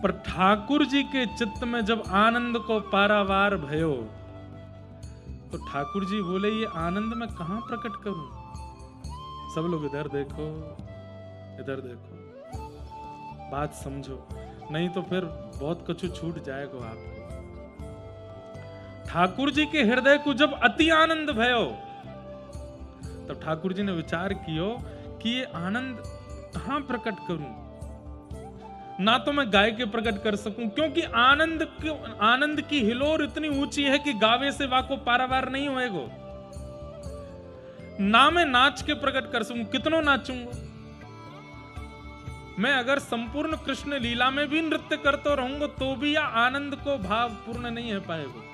पर ठाकुर जी के चित्त में जब आनंद को पारावार भयो, तो ठाकुर जी बोले ये आनंद मैं कहां प्रकट करूं? सब लोग इधर देखो, इधर देखो, बात समझो, नहीं तो फिर बहुत कुछ छूट जाएगा आपको। ठाकुर जी के हृदय को जब अति आनंद भयो, तब ठाकुर जी ने विचार कियो कि ये आनंद कहां प्रकट करूं? ना तो मैं गाय के प्रकट कर सकूं, क्योंकि आनंद की हिलोर इतनी ऊंची है कि गावे से वाको पारावार नहीं होएगो। ना मैं नाच के प्रकट कर सकूं, कितनों नाचूंगा मैं। अगर संपूर्ण कृष्ण लीला में भी नृत्य करता रहूंगा तो भी यह आनंद को भाव पूर्ण नहीं हो पाएगा।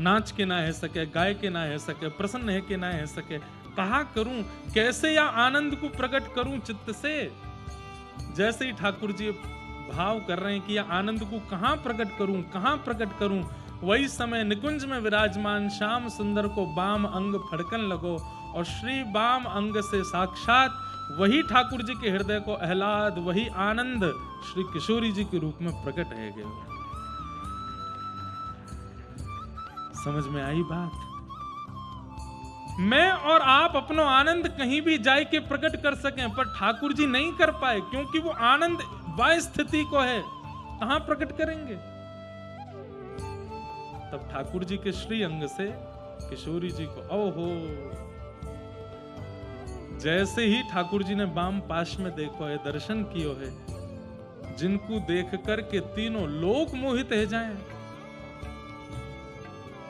नाच के ना है सके, गाय के ना है सके, प्रसन्न है के ना है सके, कहा करूं, कैसे या आनंद को प्रकट करूं चित्त से? जैसे ही ठाकुर जी भाव कर रहे हैं कि यह आनंद को कहां प्रकट करूं, कहां प्रकट करूं, वही समय निकुंज में विराजमान श्याम सुंदर को बाम अंग फड़कन लगो, और श्री बाम अंग से साक्षात वही ठाकुर जी के हृदय को आह्लाद, वही आनंद श्री किशोरी जी के रूप में प्रकट है गया। समझ में आई बात? मैं और आप अपना आनंद कहीं भी जाए के प्रकट कर सकें, पर ठाकुर जी नहीं कर पाए, क्योंकि वो आनंद वह स्थिति को है, कहां प्रकट करेंगे? तब ठाकुर जी के श्री अंग से किशोरी जी को, ओहो, जैसे ही ठाकुर जी ने बाम पाश में देखो है, दर्शन कियो है, जिनको देख कर के तीनों लोक मोहित है जाएं।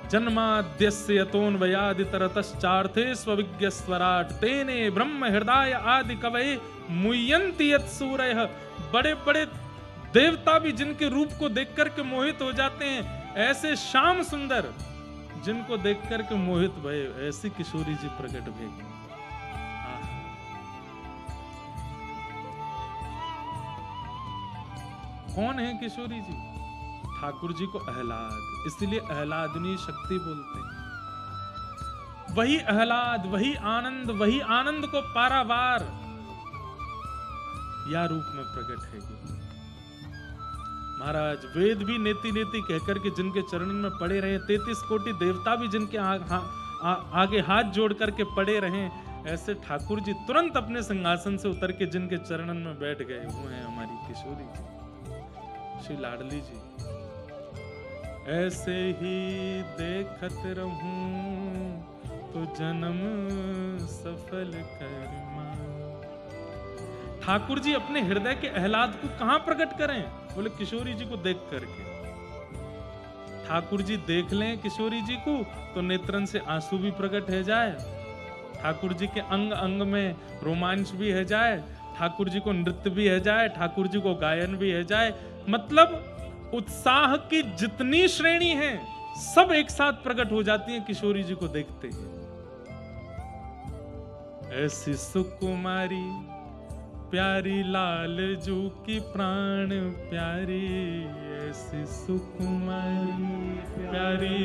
जन्माद्यस्य यतोन्वयादितरतश्चार्थे स्वविज्ञ स्वराट तेने ब्रह्म हृदय आदि कवये मुह्यन्ति यत् सूरयः। बड़े बड़े देवता भी जिनके रूप को देख करके मोहित हो जाते हैं, ऐसे श्याम सुंदर जिनको देख करके मोहित भये, ऐसी किशोरी जी प्रकट भई। कौन है किशोरी जी? ठाकुर जी को आह्लाद, इसलिए आह्लादनी शक्ति बोलते हैं। वही आह्लाद, वही आनंद को पारावार या रूप में प्रकट है। महाराज वेद भी नेति नेति कहकर के जिनके चरणों में पड़े रहे, 33 कोटि देवता भी जिनके आगे हाथ जोड़ करके पड़े रहे, ऐसे ठाकुर जी तुरंत अपने सिंहासन से उतर के जिनके चरणों में बैठ गए, वो है हमारी किशोरी जी, श्री लाडली जी। ऐसे ही देखत रहूं तो जन्म सफल करमा। ठाकुर जी अपने हृदय के आह्लाद को कहां प्रकट करें? बोले किशोरी जी को देख करके। ठाकुर जी देख लें किशोरी जी को तो नेत्रन से आंसू भी प्रकट है जाए, ठाकुर जी के अंग अंग में रोमांच भी है जाए, ठाकुर जी को नृत्य भी है जाए, ठाकुर जी को गायन भी है जाए। मतलब उत्साह की जितनी श्रेणी है सब एक साथ प्रकट हो जाती है किशोरी जी को देखते ही। ऐसी सुकुमारी प्यारी लाल जू की प्राण प्यारी, ऐसी सुकुमारी प्यारी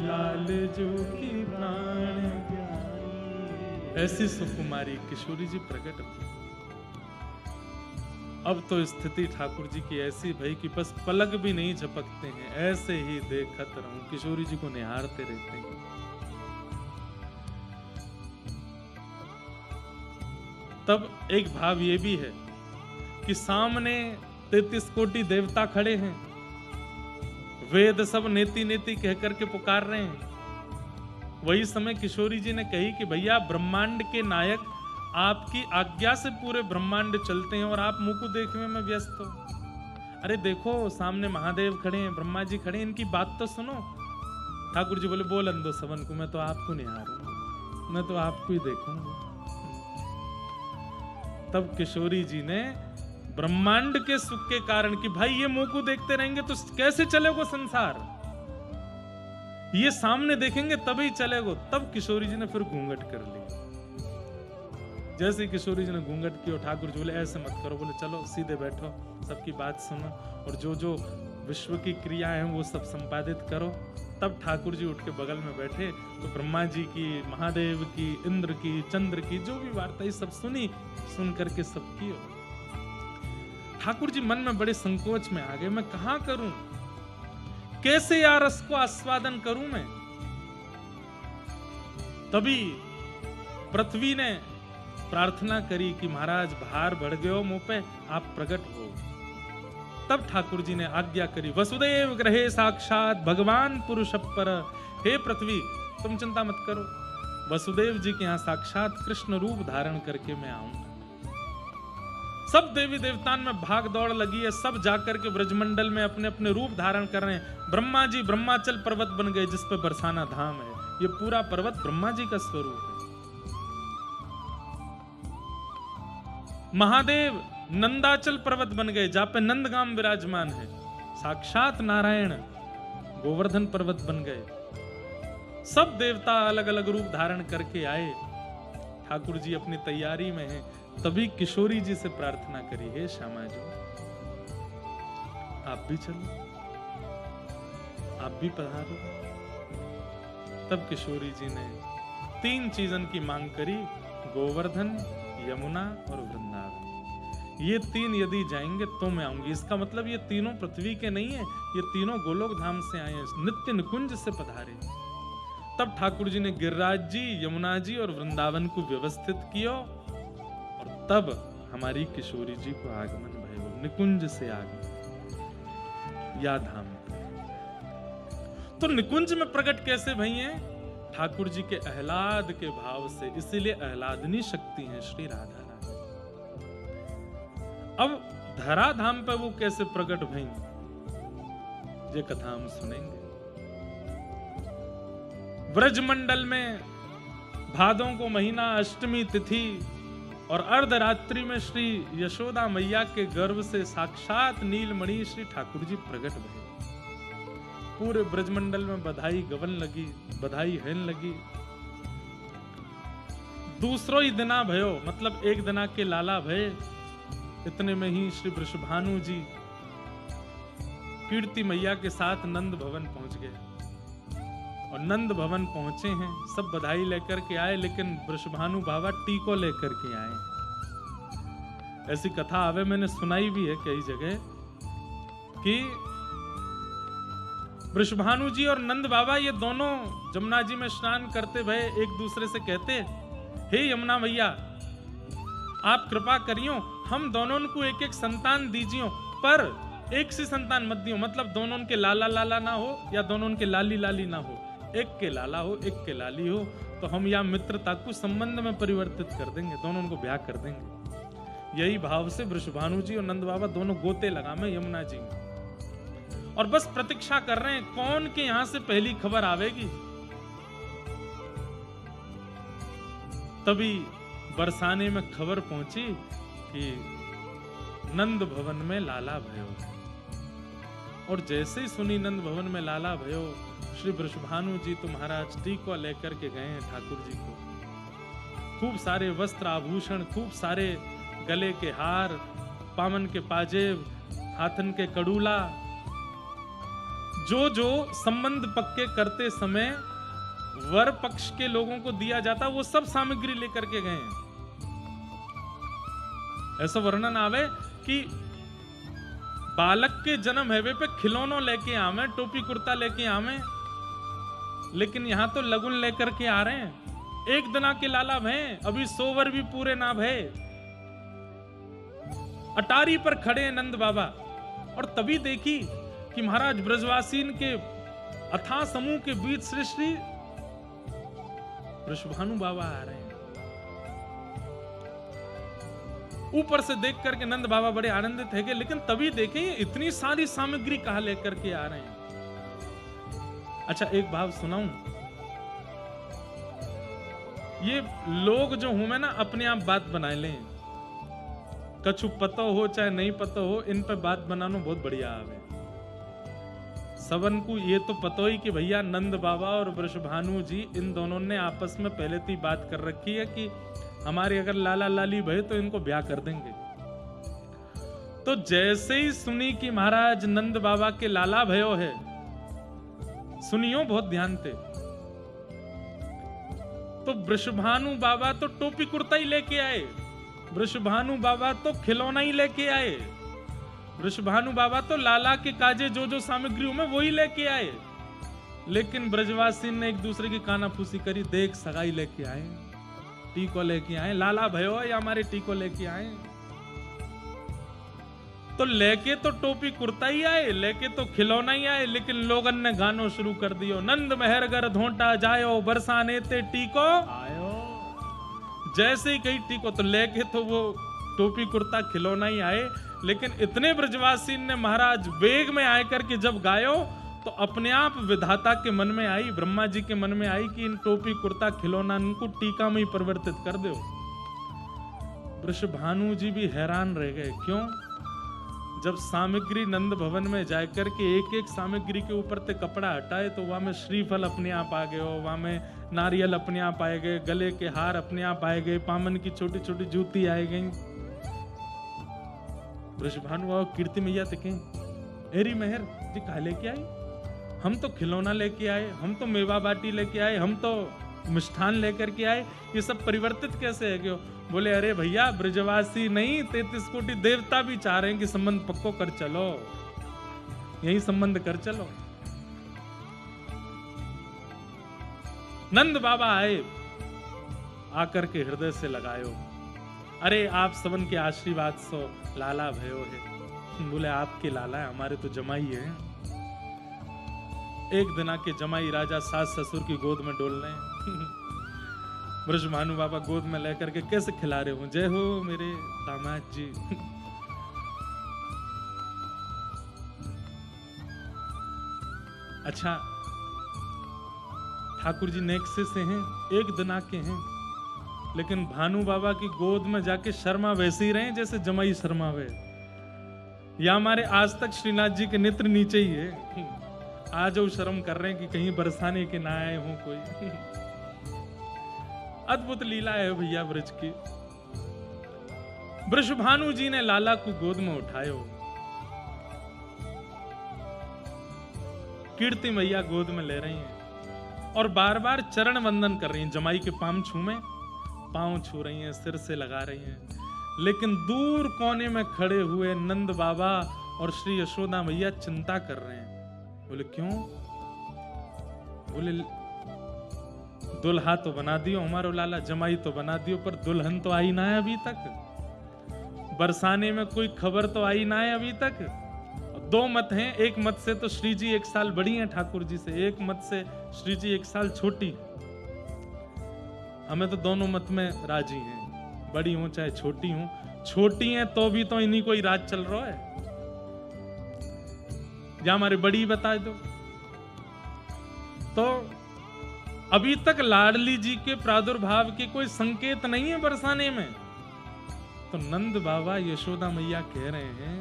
लाल जू की प्राण प्यारी, ऐसी सुकुमारी किशोरी जी प्रकट हुई। अब तो स्थिति ठाकुर जी की ऐसी भई कि बस पलक भी नहीं झपकते हैं, ऐसे ही देखत रहूं, किशोरी जी को निहारते रहते हैं। तब एक भाव ये भी है कि सामने 33 कोटि देवता खड़े हैं, वेद सब नेति नेति कह करके पुकार रहे हैं। वही समय किशोरी जी ने कही कि भैया ब्रह्मांड के नायक आपकी आज्ञा से पूरे ब्रह्मांड चलते हैं और आप मुंह को देखने में व्यस्त हो। अरे देखो सामने महादेव खड़े हैं, ब्रह्मा जी खड़े हैं, इनकी बात तो सुनो। ठाकुर जी बोले बोल अंदो सवन को, मैं तो आपको निहारूंगा, मैं तो आपको ही देखूंगा। तब किशोरी जी ने ब्रह्मांड के सुख के कारण कि भाई ये मुंह को देखते रहेंगे तो कैसे चलेगा संसार, ये सामने देखेंगे तभी चलेगा। तब किशोरी जी ने फिर घूंघट कर ली। जैसे किशोरी जी ने घूंघट की और ठाकुर जी बोले ऐसे मत करो, बोले चलो सीधे बैठो, सबकी बात सुनो और जो जो विश्व की क्रिया है वो सब संपादित करो। तब ठाकुर जी उठ के बगल में बैठे तो ब्रह्मा जी की, महादेव की, इंद्र की, चंद्र की जो भी वार्ता ये सब सुनी, सुन करके सब की। ठाकुर जी मन में बड़े संकोच में आ गए, मैं कहां करूं, कैसे यार रस को आस्वादन करूं मैं। तभी पृथ्वी ने प्रार्थना करी कि महाराज भार बढ़ गयो मुंह पे, आप प्रकट हो। तब ठाकुर जी ने आज्ञा करी, वसुदेव ग्रहे साक्षात भगवान पुरुषपर, हे पृथ्वी तुम चिंता मत करो, वसुदेव जी के यहां साक्षात कृष्ण रूप धारण करके मैं आऊंगा। सब देवी देवतान में भाग दौड़ लगी है, सब जाकर के ब्रजमंडल में अपने अपने रूप धारण कर रहे हैं। ब्रह्मा जी ब्रह्माचल पर्वत बन गए जिस पे बरसाना धाम है, ये पूरा पर्वत ब्रह्मा जी का स्वरूप है। महादेव नंदाचल पर्वत बन गए जहां पे नंदगाम विराजमान है। साक्षात नारायण गोवर्धन पर्वत बन गए। सब देवता अलग अलग रूप धारण करके आए। ठाकुर जी अपनी तैयारी में हैं। तभी किशोरी जी से प्रार्थना करी, हे श्यामा जी आप भी चलो, आप भी पधारो। तब किशोरी जी ने 3 चीजन की मांग करी, गोवर्धन, यमुना और वृंदावन। ये 3 यदि जाएंगे तो मैं आऊंगी। इसका मतलब ये तीनों पृथ्वी के नहीं है, ये तीनों गोलोक धाम से आए हैं, नित्य निकुंज से पधारे। तब ठाकुर जी ने गिरिराज जी, यमुना जी और वृंदावन को व्यवस्थित किया और तब हमारी किशोरी जी को आगमन भयो, निकुंज से आगमन या धाम। तो निकुंज में प्रकट कैसे भई हैं? ठाकुर जी के आह्लाद के भाव से, इसीलिए आह्लादनी शक्ति है श्री राधा रानी। अब धरा धाम पे वो कैसे प्रकट भई, ये कथा हम सुनेंगे। व्रजमंडल में भादों को महीना, अष्टमी तिथि और अर्धरात्रि में श्री यशोदा मैया के गर्भ से साक्षात नीलमणि श्री ठाकुर जी प्रकट भये। पूरे ब्रजमंडल में बधाई गवन लगी, बधाई हैन लगी। दूसरो ही दिना भयो, मतलब एक दिना के लाला भये। इतने में ही श्री वृषभानु जी कीर्ति मैया के साथ नंद भवन पहुंच गए। और नंद भवन पहुंचे हैं, सब बधाई लेकर के आए, लेकिन वृषभानु बाबा टीको लेकर के आए। ऐसी कथा आवे, मैंने सुनाई भी है कई जगह कि वृषभानु जी और नंद बाबा ये दोनों जमुना जी में स्नान करते भये एक दूसरे से कहते, हे यमुना मैया आप कृपा करियो, हम दोनों को एक एक संतान दीजियो, पर एक सी संतान मत दियो। मतलब दोनों के लाला लाला ना हो या दोनों के लाली लाली ना हो, एक के लाला हो एक के लाली हो, तो हम या मित्रता को संबंध में परिवर्तित कर देंगे, दोनों को ब्याह कर देंगे। यही भाव से वृषभानु जी और नंद बाबा दोनों गोते लगा में यमुना जी और बस प्रतीक्षा कर रहे हैं कौन के यहां से पहली खबर आवेगी। तभी बरसाने में खबर पहुंची कि नंद भवन में लाला भयो। और जैसे ही सुनी नंद भवन में लाला भयो, श्री वृषभानु जी तो महाराज टीको लेकर के गए हैं ठाकुर जी को। खूब सारे वस्त्र आभूषण, खूब सारे गले के हार, पामन के पाजेब, हाथन के कड़ूला, जो जो संबंध पक्के करते समय वर पक्ष के लोगों को दिया जाता, वो सब सामग्री लेकर के गए हैं। ऐसा वर्णन आवे कि बालक के जन्म हेवे पे खिलौनों लेके आवे, टोपी कुर्ता लेके आवे, लेकिन यहां तो लगुन लेकर के आ रहे हैं। एक दिना के लाला भय, अभी 100 वर भी पूरे ना भय। अटारी पर खड़े हैं नंद बाबा। और तभी देखी कि महाराज ब्रजवासीन के अथाह समूह के बीच श्री श्री वृषभानु बाबा आ रहे हैं। ऊपर से देख करके नंद बाबा बड़े आनंदित है, लेकिन तभी देखें इतनी सारी सामग्री कहां लेकर के आ रहे हैं। अच्छा एक भाव सुनाऊं, ये लोग जो हूं मैं ना अपने आप बात बना लें, कछु पता हो चाहे नहीं पता हो, इन पे बात बनाना बहुत बढ़िया आवे। सबन को ये तो पता ही कि भैया नंद बाबा और वृषभानु जी इन दोनों ने आपस में पहले तो बात कर रखी है कि हमारे अगर लाला लाली भय तो इनको ब्याह कर देंगे। तो जैसे ही सुनी कि महाराज नंद बाबा के लाला भयो है, सुनियो बहुत ध्यान से। तो वृषभानु बाबा तो टोपी कुर्ता ही लेके आए, वृषभानु बाबा तो खिलौना ही लेके आए, वृषभानु बाबा तो लाला के काजे जो जो सामग्री में वो ही लेके आए। लेकिन ब्रजवासी ने एक दूसरे की कानाफूसी करी, देख सगाई लेके आए, टीको लेके आए, लाला भयो या हमारे टीको लेके आए। तो लेके तो टोपी कुर्ता ही आए, लेके तो खिलौना ही आए, लेकिन लोगन ने गानो शुरू कर दियो, नंद मेहरगर धोंटा जायो बरसाने ते टीको आयो। जैसे ही कही टीको, तो लेके तो वो टोपी कुर्ता खिलौना ही आए, लेकिन इतने ब्रजवासी ने महाराज वेग में आए करके जब गायो, तो अपने आप विधाता के मन में आई, ब्रह्मा जी के मन में आई कि इन टोपी कुर्ता खिलौना इनको टीका में ही परिवर्तित कर दो। वृषभानु जी भी हैरान रह गए, क्यों? जब सामग्री नंद भवन में जाकर के एक एक सामग्री के ऊपर ते कपड़ा हटाए, तो वहां में श्रीफल अपने आप आ गए, वहां में नारियल अपने आप आए गए, गले के हार अपने आप आए गए, पामन की छोटी छोटी जूती आए गई। वृषभानु आओ कीर्ति मैया तक एरी मेहर जी कहा लेके आई, हम तो खिलौना लेके आए, हम तो मेवा बाटी लेके आए, हम तो मिष्ठान लेकर के आए, ये सब परिवर्तित कैसे है क्यों? बोले अरे भैया ब्रजवासी नहीं 33 कोटि देवता भी चाह रहे हैं कि संबंध पक्को कर चलो, यही संबंध कर चलो। नंद बाबा आए, आकर के हृदय से लगायो, अरे आप सबन के आशीर्वाद सो लाला भयो है। बोले आपके लाला है, हमारे तो जमाई है। एक दिन आके जमाई राजा सास ससुर की गोद में डोल रहे हैं। ब्रजभानु बाबा गोद में लेकर के कैसे खिला रहे हो, जय हो मेरे दामाद जी। अच्छा, ठाकुर जी नेक्से से हैं, एक दिन आके हैं, लेकिन भानु बाबा की गोद में जाके शर्मा वैसे ही रहे जैसे जमाई शर्मा वे। या हमारे आज तक श्रीनाथ जी के नेत्र नीचे ही है, आज वो शर्म कर रहे हैं कि कहीं बरसाने के ना आए हो कोई। अद्भुत लीला है भैया ब्रज की। वृषभानु जी ने लाला को गोद में उठायो, कीर्ति मैया गोद में ले रही हैं और बार बार चरण वंदन कर रही हैं, जमाई के पांव छू रही हैं, सिर से लगा रही हैं। लेकिन दूर कोने में खड़े हुए नंद बाबा और श्री यशोदा मैया चिंता कर रहे हैं। बोले क्यों? बोले दुल्हा तो बना दियो हमारो लाला, जमाई तो बना दियो, पर दुल्हन तो आई ना है अभी तक, बरसाने में कोई खबर तो आई ना है अभी तक। दो मत हैं, एक मत से तो श्री जी 1 साल बड़ी हैं ठाकुर जी से, एक मत से श्री जी 1 साल छोटी। हमें तो दोनों मत में राजी हैं, बड़ी हूं चाहे छोटी हूं। छोटी हैं तो भी तो इन्हीं को ही राज चल रहा है, या हमारे बड़ी बता दो। तो अभी तक लाडली जी के प्रादुर्भाव के कोई संकेत नहीं है बरसाने में। तो नंद बाबा यशोदा मैया कह रहे हैं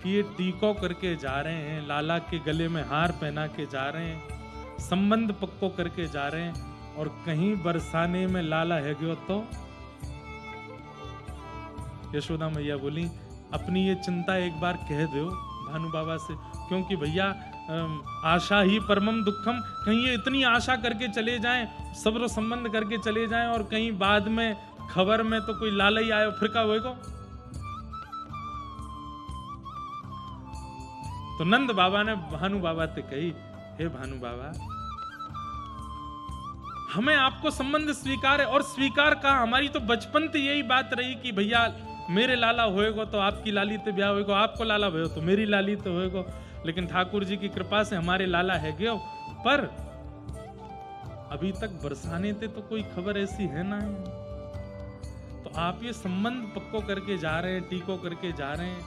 कि ये टीको करके जा रहे हैं, लाला के गले में हार पहना के जा रहे हैं, संबंध पक्को करके जा रहे हैं, और कहीं बरसाने में लाला है गयो तो। यशोदा मैया बोली अपनी ये चिंता एक बार कह दो भानु बाबा से, क्योंकि भैया आशा ही परमम दुखम, कहीं ये इतनी आशा करके चले जाएं, सब्र संबंध करके चले जाएं, और कहीं बाद में खबर में तो कोई लाला ही आयो फिर का होएगा। तो नंद बाबा ने भानु बाबा से कही, हे भानु बाबा हमें आपको संबंध स्वीकार है, और स्वीकार का हमारी तो बचपन से यही बात रही कि भैया मेरे लाला होएगा तो आपकी लाली ते ब्याह होएगा, आपको लाला भयो तो मेरी लाली ते होएगा। लेकिन ठाकुर जी की कृपा से हमारे लाला है गयो, पर अभी तक बरसाने ते तो कोई खबर ऐसी है ना है। तो आप ये संबंध पक्को करके जा रहे हैं, टीको करके जा रहे हैं।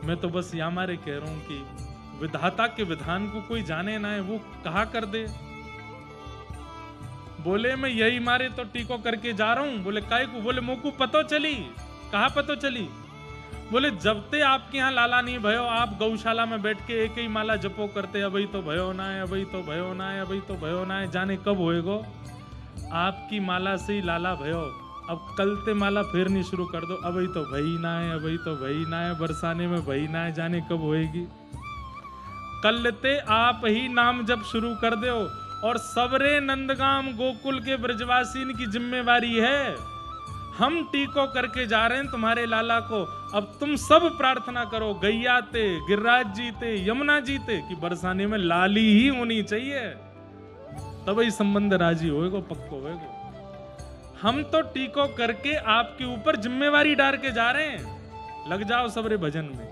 मैं तो बस यामारे कह रहा हूं कि विधाता के विधान को कोई जाने ना है, वो कहा कर दे। बोले मैं यही मारे तो टीको करके जा रहा हूं। बोले काय को? बोले मोकू पतो चली। कहा पतो चली? बोले जब ते आपके यहाँ लाला नहीं भयो, आप गौशाला में बैठ के एक ही माला जपो करते, अभी तो भयो ना है, अभी तो भयो ना है, अभी तो भयो ना है, जाने कब होएगो। आपकी माला से ही लाला भयो, अब कल ते माला फेरनी शुरू कर दो, अभी तो भई ना है, अभी तो भई ना है, बरसाने में भई ना है, जाने कब होएगी। कलते आप ही नाम जब शुरू कर दो, और सबरे नंदगाम गोकुल के ब्रजवासीन की जिम्मेवारी है। हम टीको करके जा रहे हैं तुम्हारे लाला को, अब तुम सब प्रार्थना करो, गैया ते, गिरिराज जी ते, यमुना जी ते, कि बरसाने में लाली ही होनी चाहिए, तब ही संबंध राजी होएगो, पक्को होएगो। हम तो टीको करके आपके ऊपर जिम्मेवारी डाल के जा रहे हैं, लग जाओ सबरे भजन में।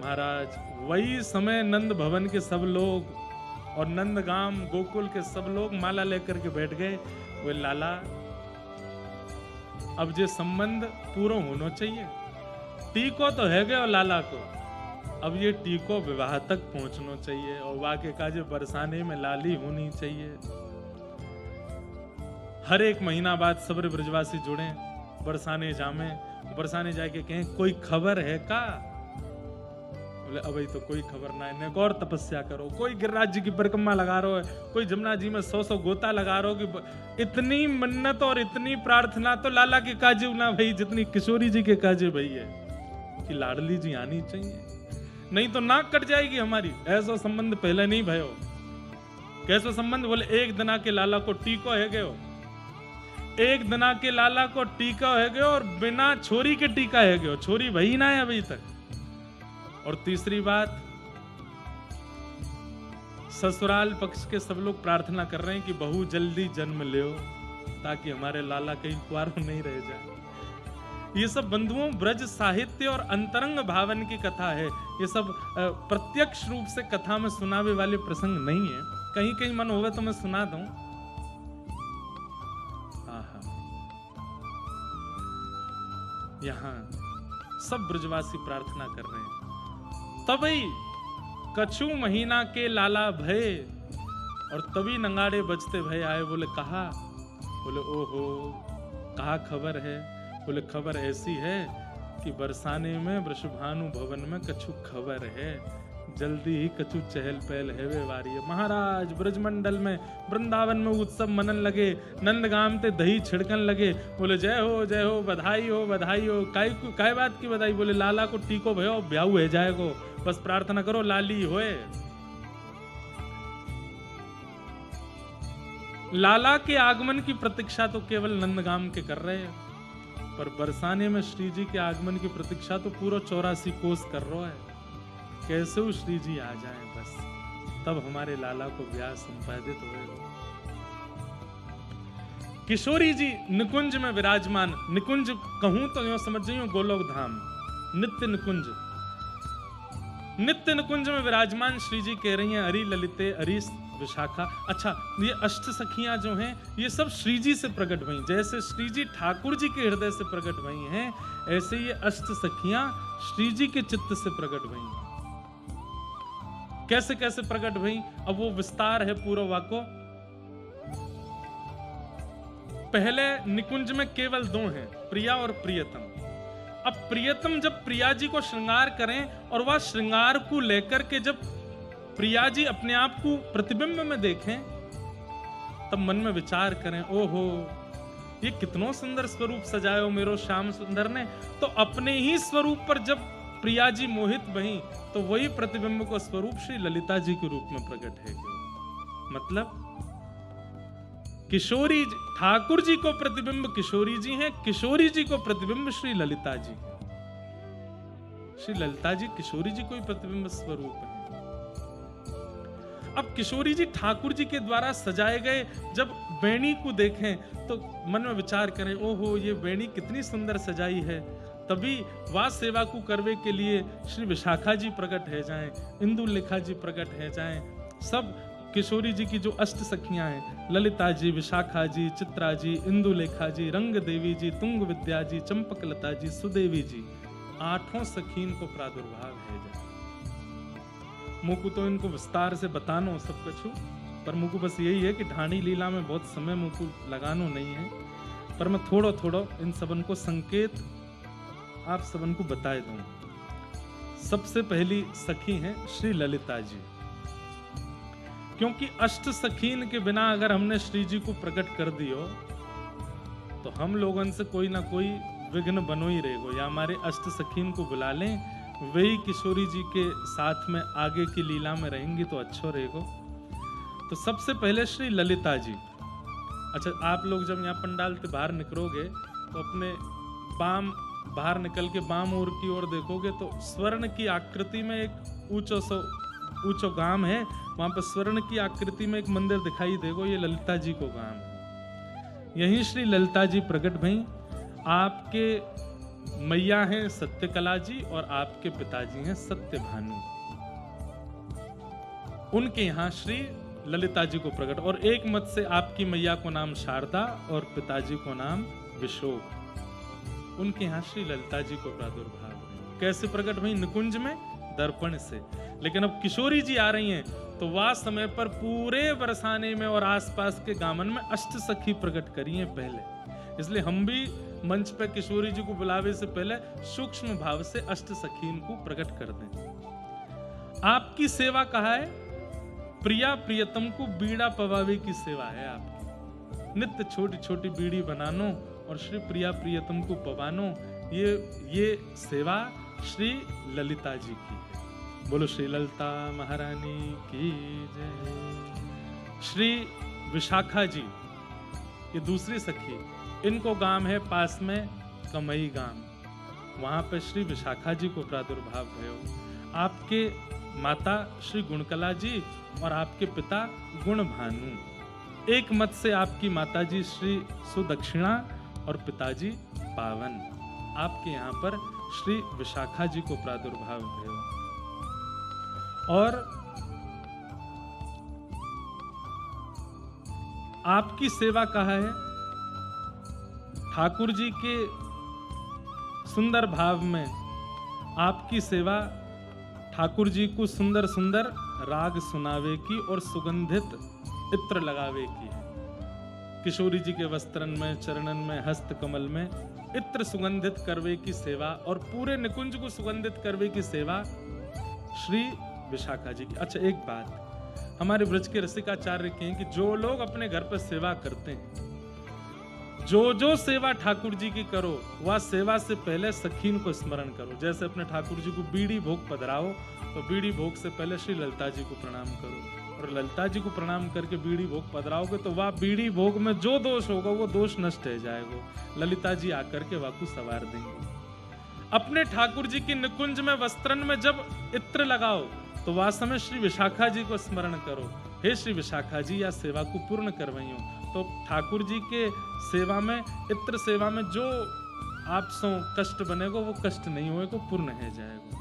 महाराज वही समय नंद भवन के सब लोग और नंदगाम गोकुल के सब लोग माला लेकर के बैठ गए। वो लाला अब जे संबंध पूरा होना चाहिए, टीको तो है गए लाला को, अब ये टीको विवाह तक पहुंचना चाहिए, और वाके काजे बरसाने में लाली होनी चाहिए। हर एक महीना बाद सबरे ब्रजवासी जुड़े, बरसाने जामे, बरसाने जाके कहें कोई खबर है का? बोले अभी तो कोई खबर ना है, और तपस्या करो, कोई गिरिराज जी की परिक्रमा लगा रहा है, कोई जमुना जी में 100 गोता लगा रहा हो, कि इतनी मन्नत और इतनी प्रार्थना तो लाला के काजे ना भाई जितनी किशोरी जी के काजे भाई है, कि लाडली जी आनी चाहिए, नहीं तो नाक कट जाएगी हमारी। ऐसा संबंध पहले नहीं भयो। कैसा संबंध? बोले एक दिना के लाला को टीको है गयो, एक दिना के लाला को टीका है गयो, और बिना छोरी के टीका है गयो, छोरी वही ना है अभी तक। और तीसरी बात, ससुराल पक्ष के सब लोग प्रार्थना कर रहे हैं कि बहू जल्दी जन्म ले, ताकि हमारे लाला कहीं कुंवार नहीं रह जाए। ये सब बंधुओं ब्रज साहित्य और अंतरंग भावन की कथा है, ये सब प्रत्यक्ष रूप से कथा में सुनावे वाले प्रसंग नहीं है। कहीं कहीं मन होगा तो मैं सुना दूं। यहां सब ब्रजवासी प्रार्थना कर रहे हैं, तभी कछु महीना के लाला भय, और तभी नंगाड़े बजते भय आए। बोले कहा? बोले ओहो कहा खबर है? बोले खबर ऐसी है कि बरसाने में वृषभानु भवन में कछु खबर है, जल्दी ही कछु चहल पहल है वे वारी है। महाराज ब्रजमंडल में वृंदावन में उत्सव मनन लगे, नंदगाम ते दही छिड़कन लगे। बोले जय हो, बधाई हो, बधाई हो। काय बात की बधाई? बोले लाला को टीको भयो, ब्याह है जाएगो, बस प्रार्थना करो लाली होए। लाला के आगमन की प्रतीक्षा तो केवल नंदगाम के कर रहे हैं, पर बरसाने में श्री जी के आगमन की प्रतीक्षा तो पूरा 84 कोस कर रहा है। कैसे वो श्री जी आ जाएं बस, तब हमारे लाला को ब्याह संपादित होएगा। किशोरी जी निकुंज में विराजमान, निकुंज कहूं तो यूं समझ जाइए गोलोक धाम, नित्य निकुंज में विराजमान श्री जी कह रही हैं अरि ललिते अरि विशाखा। अच्छा, ये अष्ट सखियां जो हैं ये सब श्री जी से प्रकट हुई, जैसे श्री जी ठाकुर जी के हृदय से प्रकट हुई हैं, ऐसे ये अष्ट सखियां श्री जी के चित्त से प्रकट हुई। कैसे कैसे प्रकट हुई, अब वो विस्तार है पूरा वाको। पहले निकुंज में केवल 2 हैं, प्रिया और प्रियतम। अब प्रियतम जब प्रिया जी को श्रृंगार करें और वह श्रृंगार को लेकर के जब प्रिया जी अपने आप को प्रतिबिंब में देखें, तब मन में विचार करें, ओहो ये कितनो सुंदर स्वरूप सजायो मेरो श्याम सुंदर ने। तो अपने ही स्वरूप पर जब प्रिया जी मोहित बही, तो वही प्रतिबिंब को स्वरूप श्री ललिता जी के रूप में प्रकट है। मतलब किशोरी ठाकुर जी को प्रतिबिंब किशोरी जी हैं, किशोरी जी को प्रतिबिंब श्री ललिता जी हैं। श्री ललिता जी किशोरी जी को ही प्रतिबिंब स्वरूप है। अब किशोरी जी ठाकुर जी के द्वारा सजाए गए जब बेणी को देखें तो मन में विचार करें, ओहो ये बेणी कितनी सुंदर सजाई है। तभी वास सेवा को करवे के लिए श्री विशाखा जी प्रकट है जाएं, इंदु लेखा जी प्रकट है जाएं। सब किशोरी जी की जो अष्ट सखियां हैं, ललिता जी, विशाखा जी, चित्रा जी, इंदु लेखा जी, रंग देवी जी, तुंग विद्या जी, चंपक लता जी, सुदेवी जी, 8 सखीन को प्रादुर्भाव है जाए। मुझको तो इनको विस्तार से बतानो सब कुछ, पर मुझको बस यही है कि ढाणी लीला में बहुत समय मुझको लगानो नहीं है, पर मैं थोड़ा थोड़ा इन सबन को संकेत आप सबन को बताए दूं। सबसे पहली सखी हैं श्री ललिता जी, क्योंकि अष्ट सखीन के बिना अगर हमने श्री जी को प्रकट कर दियो तो हम लोगों से कोई ना कोई विघ्न बनो ही रहेगा। या हमारे अष्ट सखीन को बुला लें वही किशोरी जी के साथ में आगे की लीला में रहेंगी तो अच्छो रहेगो। तो सबसे पहले श्री ललिता जी। अच्छा, आप लोग जब यहाँ पंडाल से बाहर निकलोगे तो अपने बाम बाहर निकल के बाम ओर की ओर देखोगे तो स्वर्ण की आकृति में एक ऊंचो गांव है, वहां पर स्वर्ण की आकृति में एक मंदिर दिखाई देगो, ये ललिता जी को गांव है। यहीं श्री ललिता जी प्रकट भई। आपके मैया हैं सत्यकला जी और आपके पिताजी हैं सत्यभानु। उनके यहाँ श्री ललिता जी को प्रकट, और एक मत से आपकी मैया को नाम शारदा और पिताजी को नाम विशोक। उनके यहाँ श्री ललिता जी को प्रादुर्भाव कैसे प्रकट भई? निकुंज में दर्पण से। लेकिन अब किशोरी जी आ रही हैं तो वह समय पर पूरे बरसाने में और आसपास के गामन में अष्ट सखी प्रकट करी हैं पहले। इसलिए हम भी मंच पे किशोरी जी को बुलावे से पहले सूक्ष्म भाव से अष्ट सखी को प्रकट कर दें। आपकी सेवा कहा है? प्रिया प्रियतम को बीड़ा पवावे की सेवा है आपकी। नित्य छोटी छोटी बीड़ी बनानो और श्री प्रिया प्रियतम को पवानो, ये सेवा श्री ललिता जी की है। बोलो श्री ललिता महारानी की जय। श्री विशाखा जी ये दूसरी सखी, इनको गांव है पास में कमई गांव, वहां पे श्री विशाखा जी को प्रादुर्भाव भयो। आपके माता श्री गुणकला जी और आपके पिता गुणभानु। एक मत से आपकी माता जी श्री सुदक्षिणा और पिताजी पावन। आपके यहाँ पर श्री विशाखा जी को प्रादुर्भाव भयो। और आपकी सेवा कहा है? ठाकुर जी के सुंदर भाव में आपकी सेवा ठाकुर जी को सुंदर सुंदर राग सुनावे की और सुगंधित इत्र लगावे की है। किशोरी जी के वस्त्रन में, चरणन में, हस्त कमल में इत्र सुगंधित करवे की सेवा और पूरे निकुंज को सुगंधित करवे की सेवा श्री विशाखा जी की। अच्छा, एक बात हमारे ब्रज के रसिकाचार्य के हैं कि जो लोग अपने घर पर सेवा करते हैं, जो सेवा ठाकुर जी की करो वह सेवा से पहले सखीन को स्मरण करो। जैसे अपने ठाकुर जी को बीड़ी भोग पधराओ तो बीड़ी भोग से पहले श्री ललिता जी को प्रणाम करो, और ललिता जी को प्रणाम करके बीड़ी भोग पधराओगे तो वह बीड़ी भोग में जो दोष होगा वो दोष नष्ट हो जाएगा। ललिता जी आकर के वाकु सवार देंगे। अपने ठाकुर जी की निकुंज में वस्त्रन में जब इत्र लगाओ तो वह समय श्री विशाखा जी को स्मरण करो। हे श्री विशाखा जी, या सेवा को पूर्ण करवाइयो। तो ठाकुर जी के सेवा में, इत्र सेवा में जो आप सो कष्ट बनेगा वो कष्ट नहीं होएगा, पूर्ण हो जाएगा।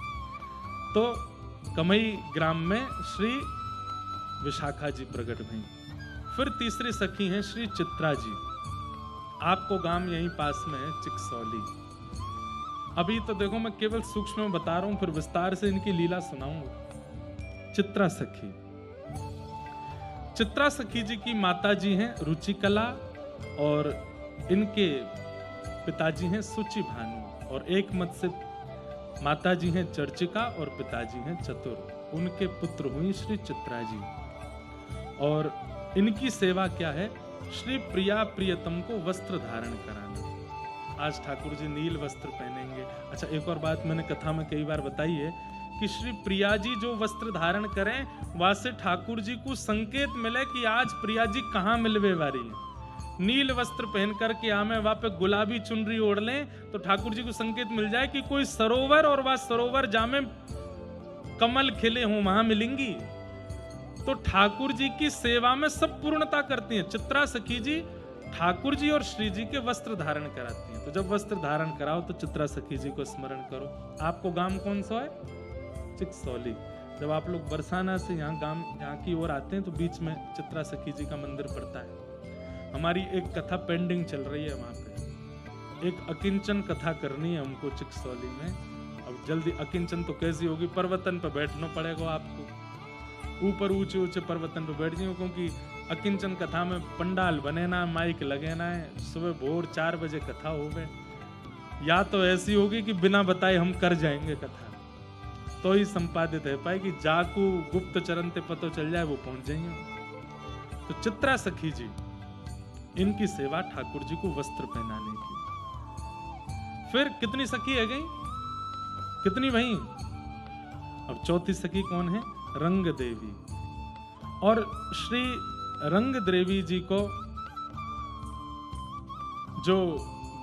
तो कमई ग्राम में श्री विशाखा जी प्रकट भई। फिर तीसरी सखी हैं श्री चित्रा जी। आपको गांव यहीं पास में है चिकसौली। अभी तो देखो मैं केवल सूक्ष्म में बता रहा हूं, फिर विस्तार से इनकी लीला सुनाऊंगा। चित्रा सखी, चित्रा सखी जी की माता जी हैं रुचिकला और इनके पिताजी हैं सुचि भानु, और एक मत से माता जी हैं चर्चिका और पिताजी हैं चतुर। उनके पुत्र हुई श्री चित्रा जी। और इनकी सेवा क्या है? श्री प्रिया प्रियतम को वस्त्र धारण कराना। आज ठाकुर जी नील वस्त्र पहनेंगे। अच्छा, एक और बात मैंने कथा में कई बार बताई है कि श्री प्रिया जी जो वस्त्र धारण करें वहां से ठाकुर जी को संकेत मिले कि आज प्रिया जी कहाँ मिलवे वाली है। नील वस्त्र पहन करके आमे वहां पे गुलाबी चुनरी ओढ़ लें तो ठाकुर जी को संकेत मिल जाए कि कोई सरोवर, और वह सरोवर जामे कमल खिले हों, वहां मिलेंगी। तो ठाकुर जी की सेवा में सब पूर्णता करती हैं। चित्रा सखी जी ठाकुर जी और श्री जी के वस्त्र धारण कराती हैं। तो जब वस्त्र धारण कराओ तो चित्रा सखी जी को स्मरण करो। आपको गांव कौन सा है? चिकसौली। जब आप लोग बरसाना से यहाँ की ओर आते हैं तो बीच में चित्रा सखी जी का मंदिर पड़ता है। हमारी एक कथा पेंडिंग चल रही है वहां पे, एक अकिंचन कथा करनी है हमको चिकसौली में। अब जल्दी अकिंचन तो कैसी होगी? पर्वतन पे बैठना पड़ेगा आपको, ऊपर ऊंचे ऊंचे पर्वतन पे बैठ जाओ, क्योंकि अकिंचन कथा में पंडाल बनेना, माइक लगेना है। सुबह भोर 4 बजे कथा हो गए। या तो ऐसी होगी कि बिना बताए हम कर जाएंगे कथा, तो ही संपादित है पाए कि जाकू गुप्त चरण ते पतो चल जाए वो पहुंच जाएंगे। तो चित्रा सखी जी, इनकी सेवा ठाकुर जी को वस्त्र पहनाने की। फिर कितनी सखी है गई? कितनी भाई? अब चौथी सखी कौन है? रंग देवी। और श्री रंग देवी जी को जो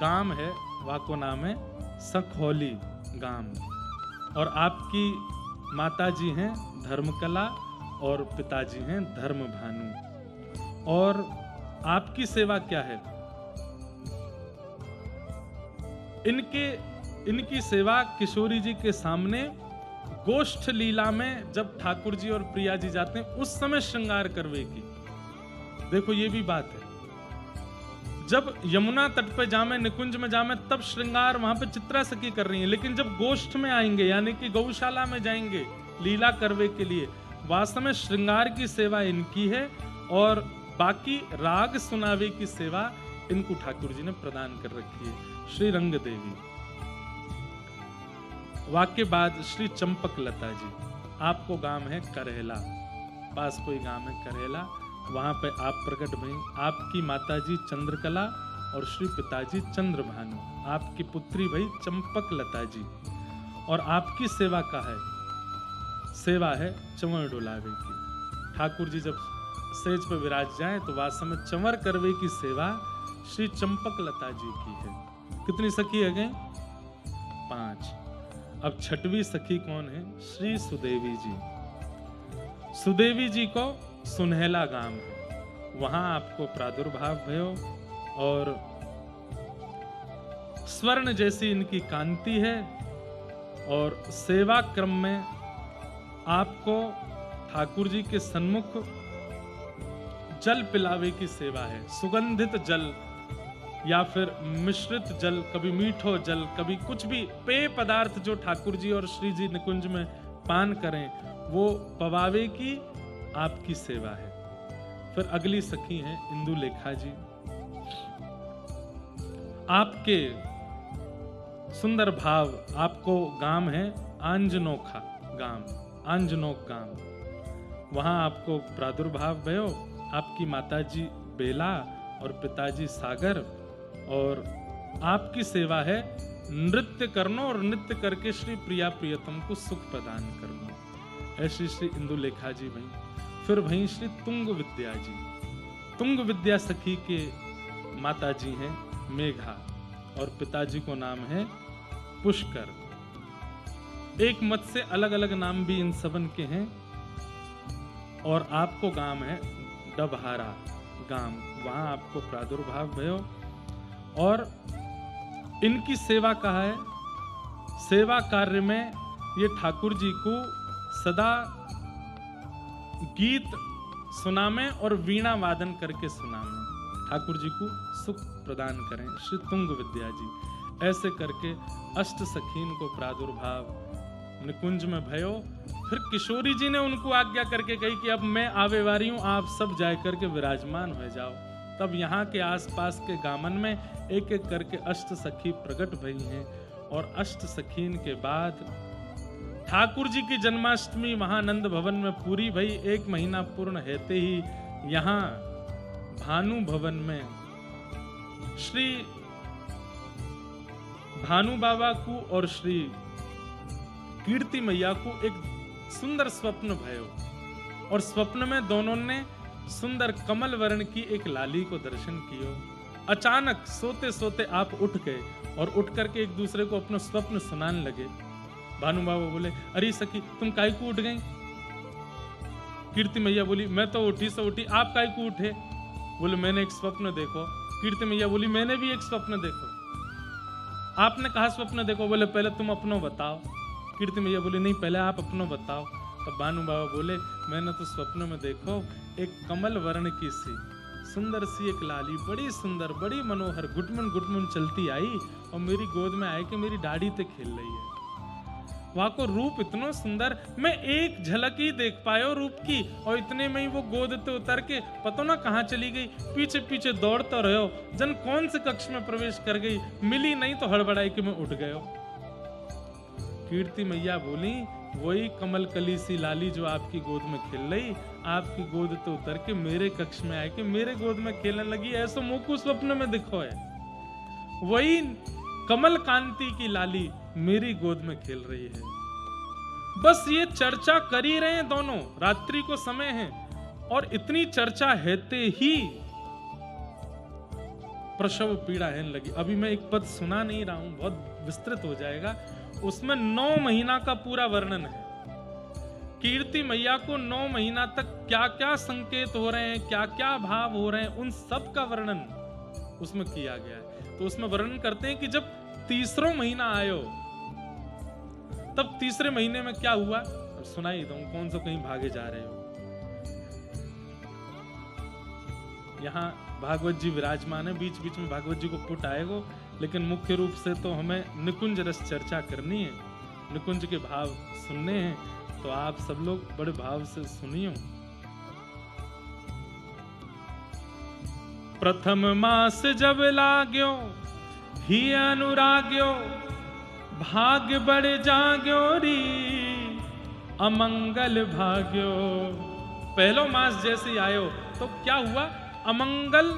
गांव है वह को नाम है सखौली गांव, और आपकी माता जी हैं धर्मकला और पिताजी हैं धर्मभानु। और आपकी सेवा क्या है? इनकी सेवा किशोरी जी के सामने गोष्ठ लीला में जब ठाकुर जी और प्रिया जी जाते हैं उस समय श्रृंगार करवे की। देखो ये भी बात है, जब यमुना तट पे जामे, निकुंज में जामे, तब श्रृंगार वहां पे चित्रा सखी कर रही है, लेकिन जब गोष्ठ में आएंगे यानी कि गौशाला में जाएंगे लीला करवे के लिए, वास्तव में श्रृंगार की सेवा इनकी है और बाकी राग सुनावे की सेवा इनको ठाकुर जी ने प्रदान कर रखी है। श्री रंग देवी। वाक्य बाद श्री चंपक लता जी, आपको गांव है करेला, पास कोई गांव है करेला, वहां पे आप प्रकट भई। आपकी माताजी चंद्रकला और श्री पिताजी चंद्रभानु, आपकी पुत्री भई चंपक लता जी। और आपकी सेवा का है, सेवा है चंवर डोलावे की। ठाकुर जी जब सेज पर विराज जाएं तो वास्तव में चंवर करवे की सेवा श्री चंपक लता जी की है। कितनी सखी है गए? 5। अब छठवीं सखी कौन है? श्री सुदेवी जी। सुदेवी जी को सुनहला गांव है, वहां आपको प्रादुर्भाव भयो और स्वर्ण जैसी इनकी कांति है। और सेवा क्रम में आपको ठाकुर जी के सन्मुख जल पिलावे की सेवा है। सुगंधित जल या फिर मिश्रित जल, कभी मीठो जल, कभी कुछ भी पेय पदार्थ जो ठाकुर जी और श्री जी निकुंज में पान करें वो पवावे की आपकी सेवा है। फिर अगली सखी हैं इंदुलेखा जी। आपके सुंदर भाव, आपको गांव है आंजनोखा गांव, आंजनोक गांव, वहां आपको प्रादुर्भाव भयो। आपकी माताजी बेला और पिताजी सागर, और आपकी सेवा है नृत्य करना और नृत्य करके श्री प्रिया प्रियतम को सुख प्रदान करना। ऐसी श्री इंदुलेखा जी भई। फिर भई श्री तुंग विद्या जी। तुंग विद्या सखी के माता जी हैं मेघा और पिताजी को नाम है पुष्कर। एक मत से अलग अलग नाम भी इन सबन के हैं। और आपको गांव है डबहारा गांव, वहां आपको प्रादुर्भाव भयो। और इनकी सेवा कहा है, सेवा कार्य में ये ठाकुर जी को सदा गीत सुनामे और वीणा वादन करके सुनामे, ठाकुर जी को सुख प्रदान करें। श्री तुंग विद्या जी। ऐसे करके अष्ट सखीन को प्रादुर्भाव निकुंज में भयो। फिर किशोरी जी ने उनको आज्ञा करके कही कि अब मैं आवे वारी हूं, आप सब जाए करके विराजमान हो जाओ। तब यहाँ के आसपास के गामन में एक एक करके अष्ट सखी प्रकट भई हैं। और अष्ट सखीन के बाद ठाकुर जी की जन्माष्टमी महानंद भवन में पूरी भई। 1 महीना पूर्ण हेते ही यहाँ भानु भवन में श्री भानु बाबा को और श्री कीर्ति मैया को एक सुंदर स्वप्न भयो। और स्वप्न में दोनों ने सुंदर कमल वर्ण की एक लाली को दर्शन कियो। अचानक सोते सोते आप उठ गए और उठ करके एक दूसरे को अपना स्वप्न सुनाने लगे। भानु बाबा बोले, अरे सखी तुम काहे को उठ गई? कीर्ति मैया बोली, मैं तो उठी सो उठी, आप काहे को उठे? बोले, मैंने एक स्वप्न देखो। कीर्ति मैया बोली, मैंने भी एक स्वप्न देखो। आपने कहा स्वप्न देखो? बोले, पहले तुम अपनो बताओ। कीर्ति मैया बोली, नहीं पहले आप अपनो बताओ। तब भानु बाबा बोले, मैंने तो स्वप्न में देखो एक कमल वर्ण की सी सुंदर सी एक लाली, बड़ी सुंदर बड़ी मनोहर गुटमुन चलती आई और मेरी गोद में आए कि मेरी दाढ़ी ते खेल रही है। वहां को रूप इतना सुंदर, मैं एक झलक ही देख पायो रूप की, और इतने में ही वो गोद ते उतर के पता ना कहाँ चली गई। पीछे पीछे दौड़ता रहो, जन कौन से कक्ष में प्रवेश कर गई, मिली नहीं तो हड़बड़ाई के मैं उठ गयो। कीर्ति मैया बोली, वही कमल कली सी लाली जो आपकी गोद में खेल रही, आपकी गोद तो उतर के मेरे कक्ष में आए कि मेरे गोद में खेलने लगी। ऐसा मोकू स्वप्न में दिखो है, वही कमल कांति की लाली मेरी गोद में खेल रही है। बस ये चर्चा कर ही रहे हैं दोनों, रात्रि को समय है और इतनी चर्चा हेते ही प्रसव पीड़ा है लगी। अभी मैं एक पद सुना नहीं रहा हूं, बहुत विस्तृत हो जाएगा। उसमें 9 महीना का पूरा वर्णन है। कीर्ति मैया को 9 महीना तक क्या क्या संकेत हो रहे हैं, क्या क्या भाव हो रहे हैं, उन सब का वर्णन उसमें किया गया है। तो उसमें वर्णन करते हैं कि जब तीसरा महीना आयो तब तीसरे महीने में क्या हुआ, सुनाई दूं, कौन सा कहीं भागे जा रहे हो। यहाँ भागवत जी विराजमान है, बीच बीच में भागवत जी को पुट आएगो, लेकिन मुख्य रूप से तो हमें निकुंज रस चर्चा करनी है, निकुंज के भाव सुनने हैं। तो आप सब लोग बड़े भाव से सुनियो। प्रथम मास जब लाग्यो ही अनुराग्यो, भाग्य बड़े जाग्यो री अमंगल भाग्यो। पहलो मास जैसे ही आयो तो क्या हुआ, अमंगल।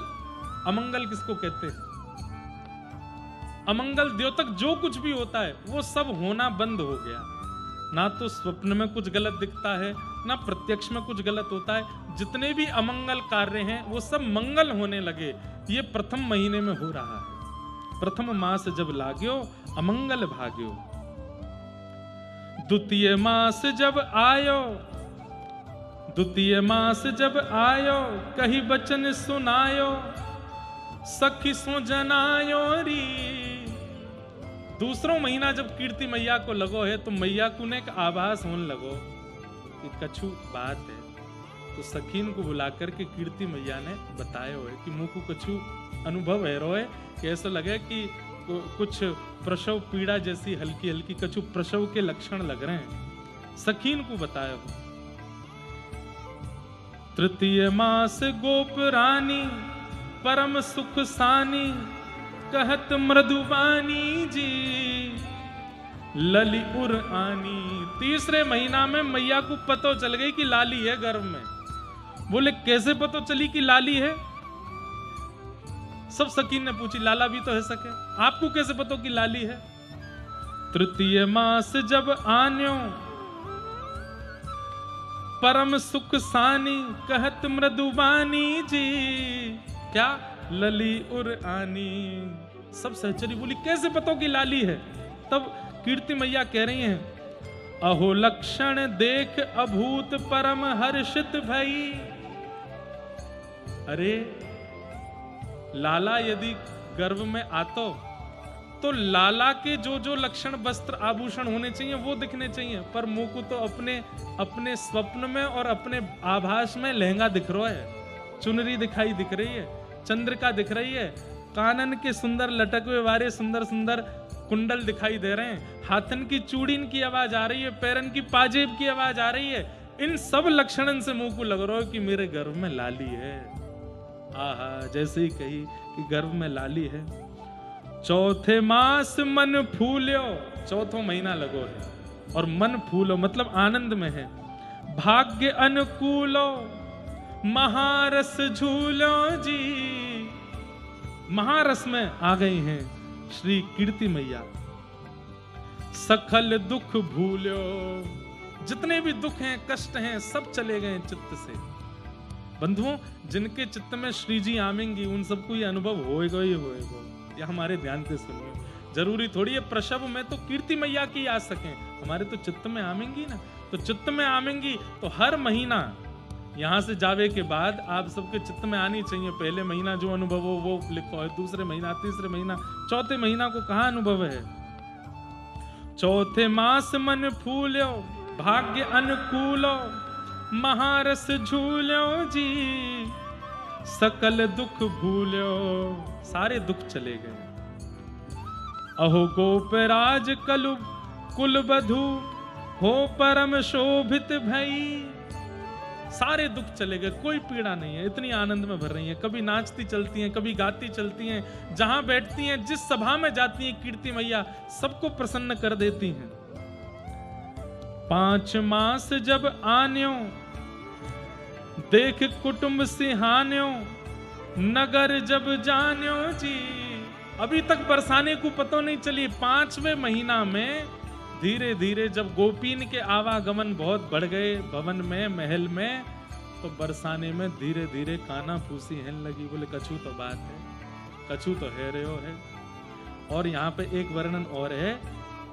अमंगल किसको कहते हैं? अमंगल द्योतक जो कुछ भी होता है वो सब होना बंद हो गया। ना तो स्वप्न में कुछ गलत दिखता है, ना प्रत्यक्ष में कुछ गलत होता है। जितने भी अमंगल कार्य हैं वो सब मंगल होने लगे। ये प्रथम महीने में हो रहा है। प्रथम मास जब लाग्यो अमंगल भाग्यो। द्वितीय मास जब आयो, द्वितीय मास जब आयो, कही बचन सुनायो, सखी सो जनायो री। दूसरा महीना जब कीर्ति मैया को लगो है तो मैया को ने एक आभास होने लगो कि कछु बात है। तो सखीन को बुलाकर के कीर्ति मैया ने बताया है कि मुँह को कछु अनुभव है रोए, कि ऐसा लगे कि कुछ प्रसव पीड़ा जैसी हल्की हल्की कछु प्रसव के लक्षण लग रहे हैं। सखीन को बताया हो। तृतीय मास गोप रानी परम सुख सानी, कहत मृदुबानी जी लली उर आनी। तीसरे महीना में मैया को पतो चल गई कि लाली है गर्भ में। बोले कैसे पतो चली कि लाली है? सब सकीन ने पूछी, लाला भी तो है सके, आपको कैसे पतो कि लाली है? तृतीय मास जब आन्यो परम सुख सानी, कहत मृदुबानी जी क्या लली उर आनी। सब सहचरी बोली कैसे पतो कि लाली है? तब कीर्ति मैया कह रही हैं, अहो लक्षण देख अभूत परम हर्षित भई। अरे लाला यदि गर्भ में आतो तो लाला के जो जो लक्षण वस्त्र आभूषण होने चाहिए वो दिखने चाहिए, पर मुंह को तो अपने स्वप्न में और अपने आभास में लहंगा दिख रहा है, चुनरी दिखाई दिख रही है, चंद्रिका दिख रही है, कानन के सुंदर लटकवे वाले सुंदर सुंदर कुंडल दिखाई दे रहे हैं, हाथन की चूड़ीन की आवाज आ रही है, पैरन की पाजेब की आवाज आ रही है। इन सब लक्षणन से मुंह को लग रहा है कि मेरे गर्भ में लाली है। आहा, जैसे ही कही कि गर्भ में लाली है। चौथे मास मन फूल्यो, चौथो महीना लगो है और मन फूलो मतलब आनंद में है। भाग्य अनुकूलो महारस झूलो जी। महारस में आ गई हैं श्री कीर्ति मैया। सकल दुख भूल्यो, जितने भी दुख हैं कष्ट हैं सब चले गए चित्त से। बंधुओं, जिनके चित्त में श्री जी आमेंगी उन सबको ये अनुभव होएगा ही होएगा। ये हमारे ध्यान से सुनिए, जरूरी थोड़ी है प्रसव में तो कीर्ति मैया की आ सके, हमारे तो चित्त में आमेंगी ना। तो चित्त में आमेंगी तो हर महीना यहां से जावे के बाद आप सबके चित्त में आनी चाहिए। पहले महीना जो अनुभव हो वो लिखो है, दूसरे महीना, तीसरे महीना, चौथे महीना को कहां अनुभव है? चौथे मास मन फूल्यो भाग्य अनुकूलो महारस झूल्यो जी। सकल दुख भूल्यो, सारे दुख चले गए। अहो गोपराज कलु कुल बधु हो परम शोभित भई। सारे दुख चले गए, कोई पीड़ा नहीं है, इतनी आनंद में भर रही हैं। कभी नाचती चलती हैं, कभी गाती चलती हैं, जहां बैठती हैं, जिस सभा में जाती हैं, कीर्ति मैया सबको प्रसन्न कर देती हैं। 5 मास जब आन्यो देख कुटुंब सिहान्यो, नगर जब जान्यो जी। अभी तक बरसाने को पता नहीं चली, 5वें महीना में धीरे धीरे जब गोपीन के आवागमन बहुत बढ़ गए भवन में, महल में, तो बरसाने में धीरे धीरे काना फूसी है लगी। बोले कछु तो बात है, कछु तो है रहे हो है। और यहाँ पे एक वर्णन और है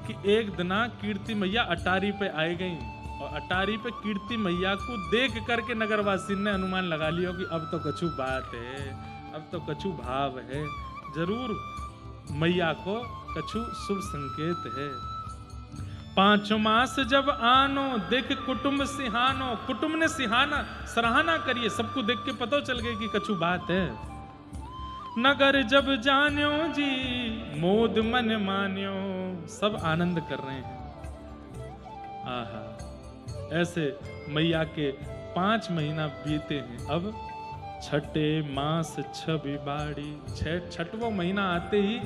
कि एक दिना कीर्ति मैया अटारी पे आई गई, और अटारी पे कीर्ति मैया को देख करके नगरवासी ने अनुमान लगा लिया कि अब तो कछु बात है, अब तो कछु भाव है, जरूर मैया को कछु शुभ संकेत है। 5 मास जब आनो देख कुटुंब सिहानो, कुटुंब ने सिहाना सराहना करिए, सबको देख के पता चल गया कि कछु बात है। नगर जब जान्यो जी मोद मन मान्यो, सब आनंद कर रहे हैं। आहा, ऐसे मैया के 5 महीना बीते हैं। अब छठे मास छबी बाड़ी, छठवां महीना आते ही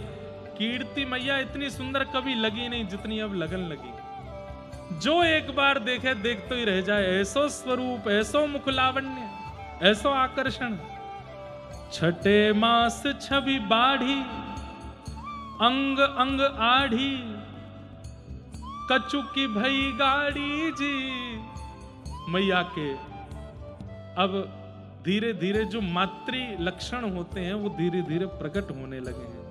कीर्ति मैया इतनी सुंदर कभी लगी नहीं जितनी अब लगन लगी। जो एक बार देखे देखते ही रह जाए, ऐसो स्वरूप, ऐसो मुख लावण्य, ऐसो आकर्षण। छठे मास छवि बाढ़ी, अंग अंग आढ़ी, कछु की भई गाड़ी जी। मैया के अब धीरे धीरे जो मातृ लक्षण होते हैं वो धीरे धीरे प्रकट होने लगे हैं।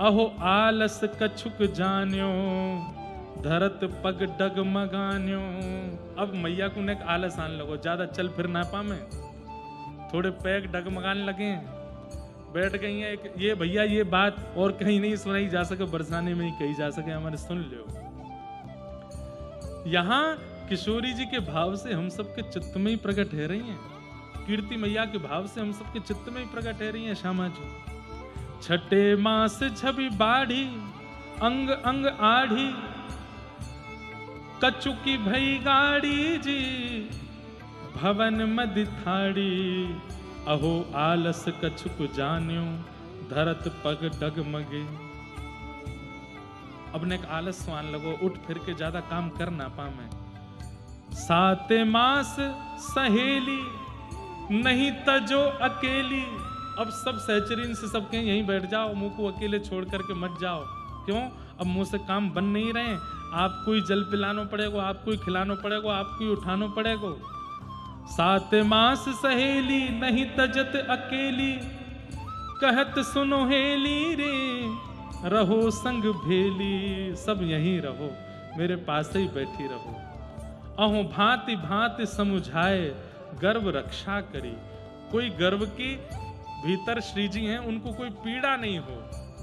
अहो आलस कछुक जान्यो, धरत पग डगमगान्यो। अब मैया को नेक आलस आने लगो, ज्यादा चल फिर ना पामे, थोड़े पैग डगमगाने लगे, बैठ गई हैं। ये भैया ये बात और कहीं नहीं सुनाई जा सके, बरसाने में ही कही जा सके, हमारे सुन लो। यहाँ किशोरी जी के भाव से हम सबके चित्त में ही प्रकट है रही हैं, कीर्ति मैया के भाव से हम सबके चित्त में ही प्रकट है रही हैं श्यामा जी। छठे मास छवि बाढ़ी, अंग अंग आढ़ी, कछु की भई गाड़ी जी, भवन मद थाड़ी। अहो आलस कछुक जान्यो, धरत पग डगमगे। अब ने आलस स्वान लगो, उठ फिर के ज्यादा काम कर ना पामे। 7 मास सहेली, नहीं तजो अकेली। अब सब सहचरीन से सबके यहीं बैठ जाओ, मुंह को अकेले छोड़ करके मत जाओ। क्यों? अब मुंह से काम बन नहीं रहे, आपको ही जल पिलानो पड़ेगा, आपको ही खिलानो पड़ेगा, आपको ही उठानो पड़ेगा। 7 मास सहेली, नहीं तजत अकेली, कहत सुनो हेली रे, रहो संग भेली। सब यहीं रहो, मेरे पास ही बैठी रहो। अहो भांति भांति समुझाए, गर्व रक्षा करी। कोई गर्व की भीतर श्री जी हैं, उनको कोई पीड़ा नहीं हो,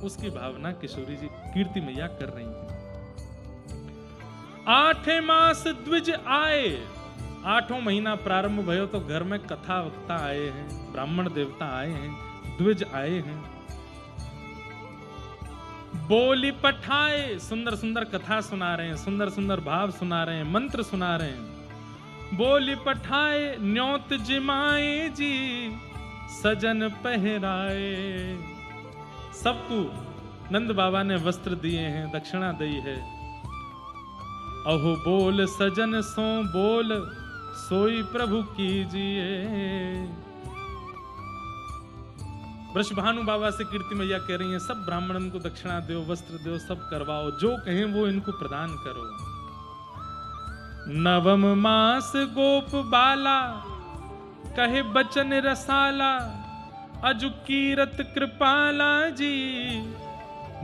उसकी भावना किशोरी जी कीर्ति मैया कर रही हैं। 8 मास द्विज आए, 8वां महीना प्रारंभ भयो तो घर में कथा वक्ता आए हैं, ब्राह्मण देवता आए हैं, द्विज आए हैं। बोली पठाए, सुंदर सुंदर कथा सुना रहे हैं, सुंदर सुंदर भाव सुना रहे हैं, मंत्र सुना रहे हैं। बोली पठाए न्योत जिमाए जी, सजन पहराए। सबको नंद बाबा ने वस्त्र दिए हैं, दक्षिणा दी है। अहो बोल सजन सो बोल, सोई प्रभु कीजिए। वृषभानु बाबा से कीर्ति मैया कह रही हैं, सब ब्राह्मणन को दक्षिणा दो, वस्त्र दो, सब करवाओ, जो कहें वो इनको प्रदान करो। 9 मास गोप बाला, कहे बचन रसाला, अजु कीरत कृपाला जी,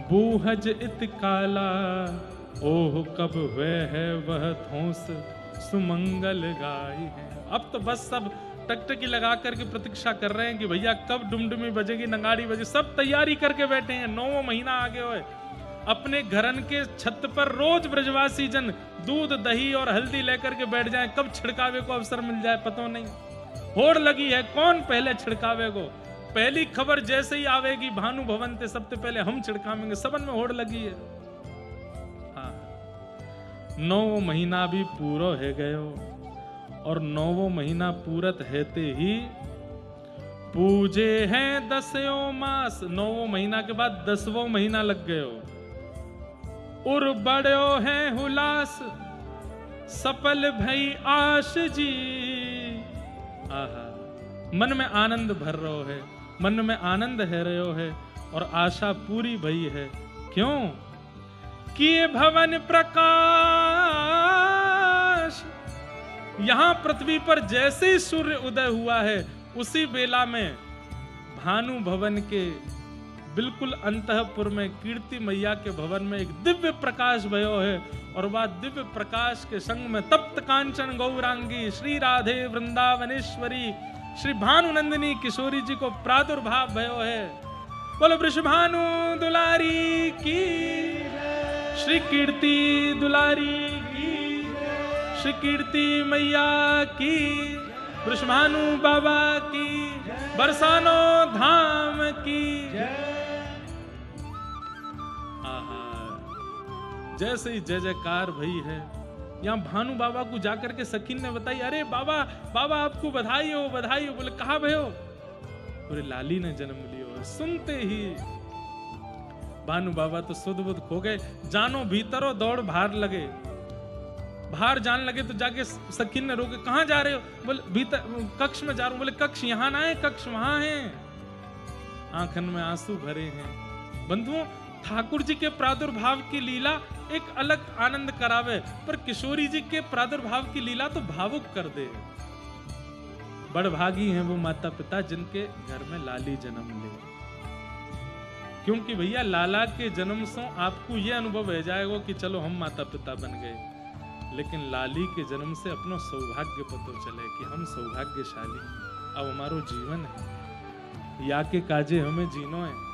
बूहज इत काला। ओह कब वह है वह थोस, सुमंगल गाय है। अब तो बस सब टकटकी लगा करके प्रतीक्षा कर रहे हैं कि भैया कब डुमडुमी बजेगी, नगाड़ी बजे। सब तैयारी करके बैठे हैं, 9वां महीना आगे हुए। अपने घरन के छत पर रोज ब्रजवासी जन दूध दही और हल्दी लेकर के बैठ जाएं, कब छिड़कावे को अवसर मिल जाए पता नहीं। होड़ लगी है, कौन पहले छिड़कावे को। पहली खबर जैसे ही आवेगी भानु भवन ते, सबसे पहले हम छिड़कावेंगे, सबन में होड़ लगी है। हाँ, 9वां महीना भी पूरा है गयो, और 9वां महीना पूरत हेते ही पूजे हैं 10यों मास। 9वां महीना के बाद 10वां महीना लग गयो। उर बड़ो है हुलास, सफल भई आश जी। आहा, मन में आनंद भर रहो है, मन में आनंद है रहो है, और आशा पूरी भई है। क्यों? किए भवन प्रकाश। यहां पृथ्वी पर जैसे ही सूर्य उदय हुआ है, उसी बेला में भानु भवन के बिल्कुल अंतःपुर में कीर्ति मैया के भवन में एक दिव्य प्रकाश भयो है। और वह दिव्य प्रकाश के संग में तप्त कांचन गौरांगी श्री राधे वृंदावनेश्वरी श्री भानुनंदिनी किशोरी जी को प्रादुर्भाव भयो है। बोलो वृषभानु दुलारी की, श्री कीर्ति दुलारी की, श्री कीर्ति मैया की, वृषभानु बाबा की, बरसानो धाम की। जैसे ही जय जयकार भई है, यहाँ भानु बाबा को जाकर के सखीन ने बताई, अरे बाबा बाबा आपको बधाई हो बधाई हो। बोले कहा भयो? बोले लाली ने जन्म लियो। सुनते ही भानु बाबा तो सुध बुध खो गए, जानो भीतरो दौड़ बाहर लगे। बाहर जाने लगे तो जाके सखीन ने रोके, कहाँ जा रहे हो? बोले भीतर कक्ष में जा रहा हूं। बोले कक्ष यहाँ ना है, कक्ष वहां है। आंखन में आंसू भरे हैं। बंधुओं, ठाकुर जी के प्रादुर्भाव की लीला एक अलग आनंद करावे, पर किशोरी जी के प्रादुर्भाव की लीला तो भावुक कर दे। बड़भागी हैं वो माता पिता जिनके घर में लाली जन्म ले, क्योंकि भैया लाला के जन्म से आपको यह अनुभव हो जाएगा कि चलो हम माता पिता बन गए, लेकिन लाली के जन्म से अपना सौभाग्य पता चले कि हम सौभाग्यशाली, अब हमारो जीवन है, या के काजे हमें जीनो है।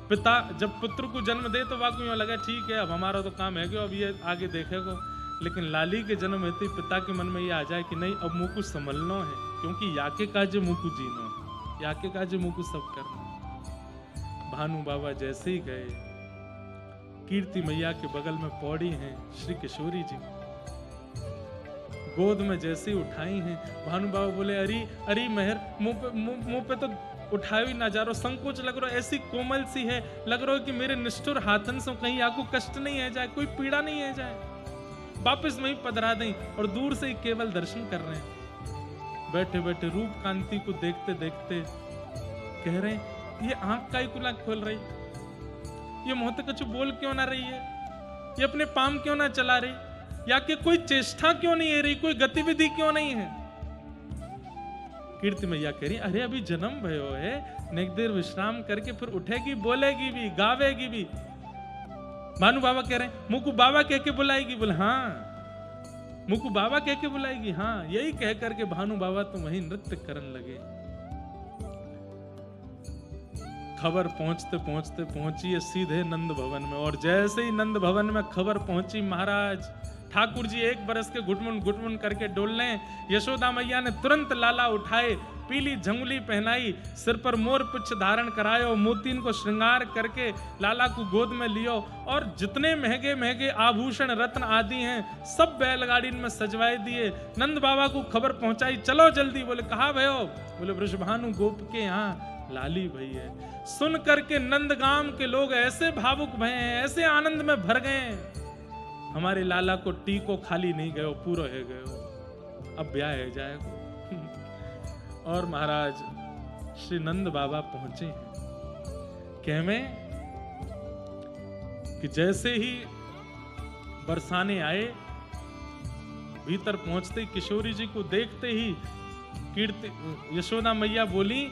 पिता जब पुत्र को जन्म दे तो वाकई यूं लगा ठीक है अब हमारा तो काम है कि अब ये आगे देखेगा, लेकिन लाली के जन्म होते ही पिता के मन में ये आ जाए कि नहीं अब मुँह को संभलना है, क्योंकि याके काजे मुँह को जीना है, याके काजे मुँह को सब करना। भानु बाबा जैसे ही गए, कीर्ति मैया के बगल में पौड़ी हैं श्री किशोरी जी, गोद में जैसे ही उठाई हैं, भानु बाबा बोले अरे अरे मेहर, मुंह पे तो उठाई ना जा रहा, संकोच लग रहा, ऐसी कोमल सी है, लग रहा है कि मेरे निष्ठुर हाथन से कहीं आपको कष्ट नहीं है जाए, कोई पीड़ा नहीं है जाए, वापस वहीं पधरा दें। और दूर से ही केवल दर्शन कर रहे हैं, बैठे बैठे रूप कांति को देखते देखते कह रहे हैं ये आंख का ही कुला खोल रही, ये मुंह तक कुछ बोल क्यों ना रही है, ये अपने पाम क्यों ना चला रही, या कि कोई चेष्टा क्यों नहीं है रही, कोई गतिविधि क्यों नहीं है। कीर्ति मैया कह रही अरे अभी जन्म भयो है, नेक देर विश्राम करके फिर उठेगी, बोलेगी भी, गावेगी भी। भानु बाबा कह रहे हैं मुकु बाबा कह के बुलाएगी। बोले हाँ, मुकु बाबा कह के बुलाएगी। हाँ, यही कह करके भानु बाबा तो वहीं नृत्य करने लगे। खबर पहुंचते पहुंचते पहुंची है सीधे नंद भवन में, और जैसे ही नंद भवन में खबर पहुंची, महाराज ठाकुर जी एक बरस के घुटमुन घुटमुन करके डोलने, यशोदा मैया ने तुरंत लाला उठाए, पीली झंगुली पहनाई, सिर पर मोर पुच्छ धारण करायो, मोतीन को श्रृंगार करके लाला को गोद में लियो, और जितने महंगे महंगे आभूषण रत्न आदि हैं सब बैलगाड़ी में सजवाए दिए। नंद बाबा को खबर पहुंचाई, चलो जल्दी। बोले कहा भयो? बोले वृषभानु गोप के यहाँ लाली भई है। सुन करके नंदगाम के लोग ऐसे भावुक भये हैं, ऐसे आनंद में भर गए, हमारे लाला को टीको खाली नहीं गयो, पूरा है गयो, अब ब्याह है जाएगा। और महाराज श्री नंद बाबा पहुंचे हैं कहमें कि जैसे ही बरसाने आए, भीतर पहुंचते ही किशोरी जी को देखते ही कीर्ति यशोदा मैया बोली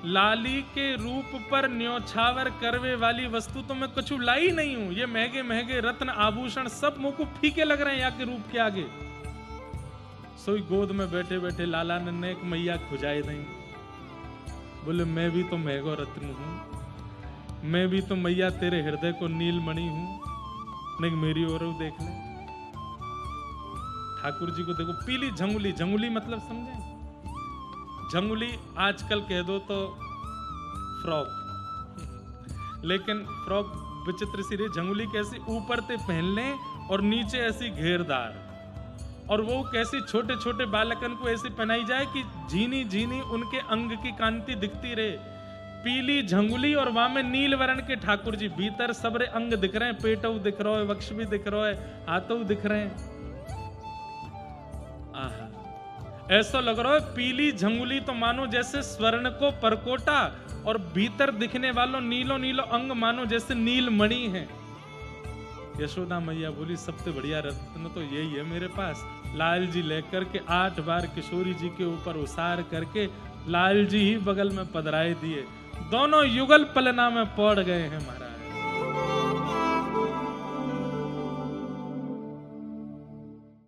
लाली के रूप पर न्योछावर करवे वाली वस्तु तो मैं कुछ लाई नहीं हूं, ये महंगे महंगे रत्न आभूषण सब मुंह को फीके लग रहे हैं या के रूप के आगे। सोई गोद में बैठे बैठे लाला ने एक मैया खुजाई नहीं। बोले मैं भी तो महंगो रत्न हूं, मैं भी तो मैया तेरे हृदय को नीलमणि हूं, नहीं मेरी ओर देख ले। ठाकुर जी को देखो, पीली झंगुली, झंगुली मतलब समझे, झंगुली आजकल कह दो तो फ्रॉक, लेकिन फ्रॉक विचित्र सी रही, झंगुली कैसी ऊपर ते पहन लें और नीचे ऐसी घेरदार, और वो कैसी छोटे छोटे बालकन को ऐसी पहनाई जाए कि झीनी झीनी उनके अंग की कांति दिखती रहे। पीली झंगुली और वहां में नील वर्ण के ठाकुर जी, भीतर सबरे अंग दिख रहे हैं, पेटो दिख रहा है, वक्ष भी दिख रहा है, हाथों दिख रहे हैं। आहा, ऐसा लग रहा है पीली झंगुली तो मानो जैसे स्वर्ण को परकोटा, और भीतर दिखने वालों नीलो नीलो अंग मानो जैसे नीलमणि है। यशोदा मैया बोली सबसे बढ़िया रत्न तो यही है मेरे पास। लाल जी लेकर के 8 बार किशोरी जी के ऊपर उसार करके लाल जी ही बगल में पधराए दिए। दोनों युगल पलना में पड़ गए हैं महाराज।